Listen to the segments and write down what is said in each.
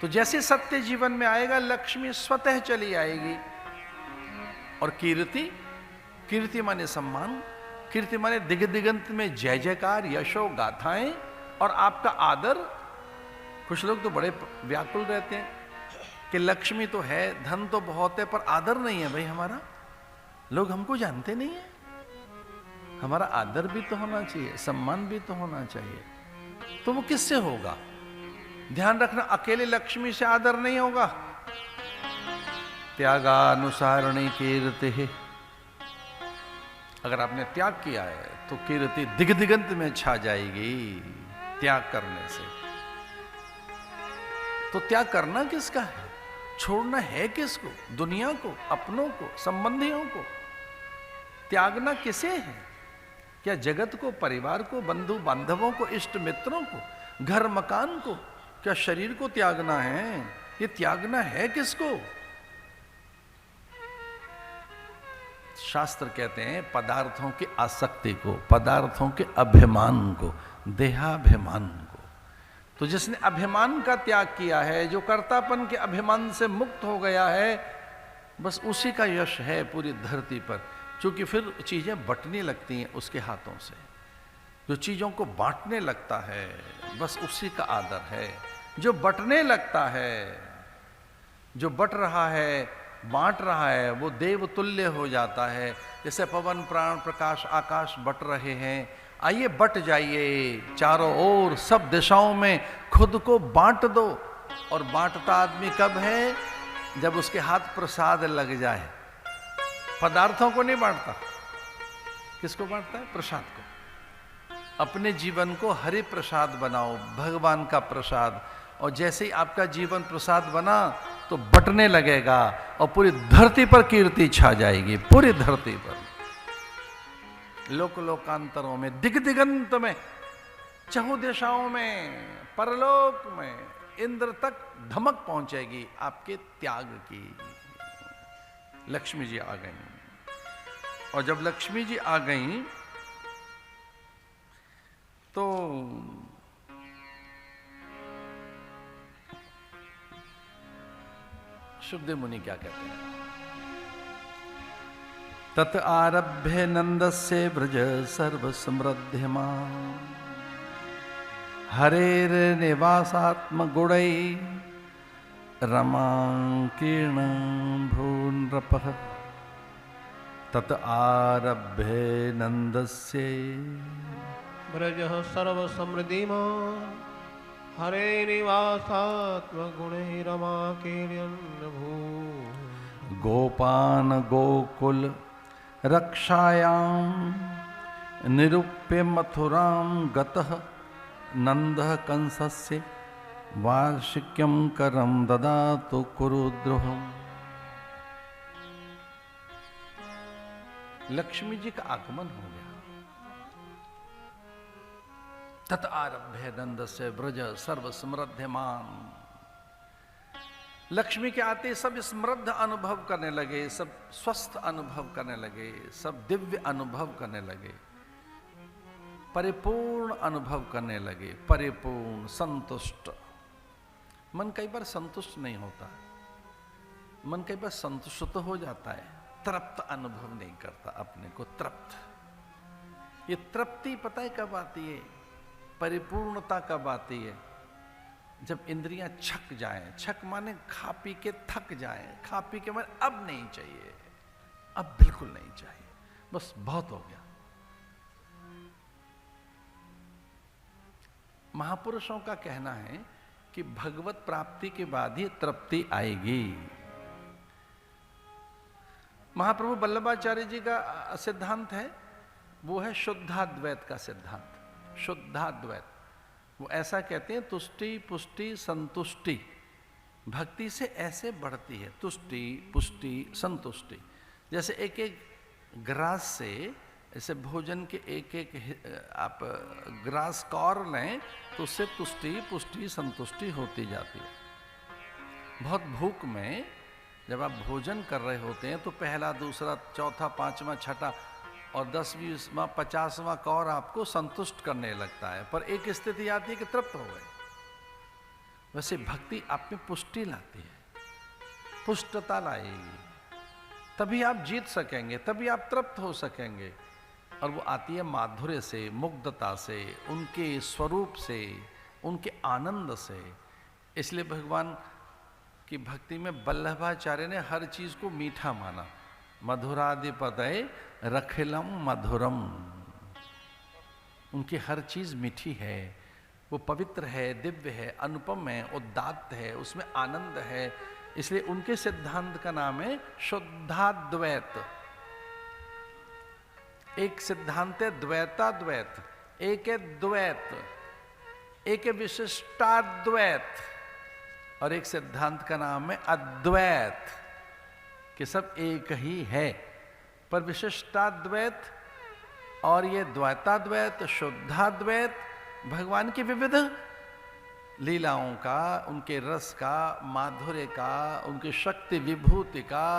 तो जैसे सत्य जीवन में आएगा लक्ष्मी स्वतः चली आएगी। और कीर्ति, कीर्ति माने सम्मान, कीर्ति माने दिग दिगंत में जय जयकार, यशो गाथाएं और आपका आदर। कुछ लोग तो बड़े व्याकुल रहते हैं कि लक्ष्मी तो है, धन तो बहुत है, पर आदर नहीं है। भाई हमारा, लोग हमको जानते नहीं है। हमारा आदर भी तो होना चाहिए, सम्मान भी तो होना चाहिए। तो वो किससे होगा? ध्यान रखना, अकेले लक्ष्मी से आदर नहीं होगा। त्यागानुसारणी कीर्ति है। अगर आपने त्याग किया है तो कीर्ति दिग दिगंत में छा जाएगी। त्याग करने से तो त्याग करना किसका है? छोड़ना है किसको? दुनिया को, अपनों को, संबंधियों को। त्यागना किसे है? क्या जगत को, परिवार को, बंधु बांधवों को, इष्ट मित्रों को, घर मकान को? क्या शरीर को त्यागना है? ये त्यागना है किसको? शास्त्र कहते हैं पदार्थों की आसक्ति को, पदार्थों के अभिमान को, देहाभिमान को। तो जिसने अभिमान का त्याग किया है, जो कर्तापन के अभिमान से मुक्त हो गया है, बस उसी का यश है पूरी धरती पर। क्योंकि फिर चीजें बंटने लगती हैं उसके हाथों से। जो चीजों को बांटने लगता है बस उसी का आदर है। जो बंटने लगता है, जो बंट रहा है, बांट रहा है, वो देवतुल्य हो जाता है। जैसे पवन प्राण प्रकाश आकाश बट रहे हैं, आइए बट जाइए चारों ओर, सब दिशाओं में खुद को बांट दो। और बांटता आदमी कब है? जब उसके हाथ प्रसाद लग जाए। पदार्थों को नहीं बांटता। किसको बांटता है? प्रसाद को। अपने जीवन को हरि प्रसाद बनाओ, भगवान का प्रसाद। और जैसे ही आपका जीवन प्रसाद बना तो बटने लगेगा और पूरी धरती पर कीर्ति छा जाएगी, पूरी धरती पर। लोक लोकांतरों में, दिग दिगंत में, चहुं दिशाओं में, परलोक में, इंद्र तक धमक पहुंचेगी आपके त्याग की। लक्ष्मी जी आ गई। और जब लक्ष्मी जी आ गई तो शुभदेव मुनि क्या कहते हैं? तत आरभ्य नंदस्य ब्रज सर्व समृद्धिमान् हरेर निवासात्म गुणै रमांकीर्ण भूनृपः। तत आरभ्य नंदस्य ब्रज सर्व समृद्धिमान् हरे निवासात्म गुणे रमाकीर्ण भू। गोपान गोकुल रक्षायां निरूप्य मथुरां गतः नंदः कंसस्य वार्षिक्यं करं ददातु कुरुद्रोहम्। लक्ष्मी जी का आगमन हो गया। तत आरभ्य नंदस्य ब्रज सर्व समृद्धिमान्। लक्ष्मी के आते सब समृद्ध अनुभव करने लगे, सब स्वस्थ अनुभव करने लगे, सब दिव्य अनुभव करने लगे, परिपूर्ण अनुभव करने लगे, परिपूर्ण, संतुष्ट। मन कई बार संतुष्ट नहीं होता, मन कई बार संतुष्ट तो हो जाता है, तृप्त अनुभव नहीं करता अपने को, तृप्त। ये तृप्ति पता है कब आती है? परिपूर्णता कब आती है? जब इंद्रियां छक जाएं। छक माने खा पी के थक जाएं, खा पी के माने अब नहीं चाहिए, अब बिल्कुल नहीं चाहिए, बस बहुत हो गया। महापुरुषों का कहना है कि भगवत प्राप्ति के बाद ही तृप्ति आएगी। महाप्रभु वल्लभाचार्य जी का सिद्धांत है, वो है शुद्धाद्वैत का सिद्धांत। शुद्धाद्वैत वो ऐसा कहते हैं, तुष्टि पुष्टि संतुष्टि भक्ति से ऐसे बढ़ती है। तुष्टि पुष्टि संतुष्टि, जैसे एक एक ग्रास से, ऐसे भोजन के एक एक आप ग्रास कौर लें तो उससे तुष्टि पुष्टि संतुष्टि होती जाती है। बहुत भूख में जब आप भोजन कर रहे होते हैं तो पहला दूसरा चौथा पांचवा छठा और 10वां 50वां कौर आपको संतुष्ट करने लगता है, पर एक स्थिति आती है कि तृप्त हो गए। वैसे भक्ति आप में पुष्टि लाती है, पुष्टता लाएगी, तभी आप जीत सकेंगे, तभी आप तृप्त हो सकेंगे। और वो आती है माधुर्य से, मुग्धता से, उनके स्वरूप से, उनके आनंद से। इसलिए भगवान की भक्ति में वल्लभाचार्य ने हर चीज को मीठा माना। मधुराधिपतये रखिलम मधुरम, उनकी हर चीज मीठी है, वो पवित्र है, दिव्य है, अनुपम है, उदात्त है, उसमें आनंद है। इसलिए उनके सिद्धांत का नाम है शुद्धाद्वैत। एक सिद्धांत है द्वैताद्वैत, एक है द्वैत, एक है विशिष्टाद्वैत, और एक सिद्धांत का नाम है अद्वैत, कि सब एक ही है। पर विशिष्टाद्वैत और ये द्वैताद्वैत, शुद्धाद्वैत भगवान की विविध लीलाओं का, उनके रस का, माधुर्य का, उनकी शक्ति विभूति का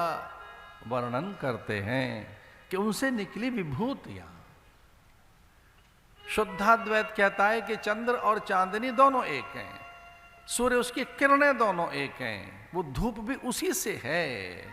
वर्णन करते हैं कि उनसे निकली विभूतियां। शुद्धाद्वैत कहता है कि चंद्र और चांदनी दोनों एक हैं, सूर्य उसकी किरणें दोनों एक हैं, वो धूप भी उसी से है।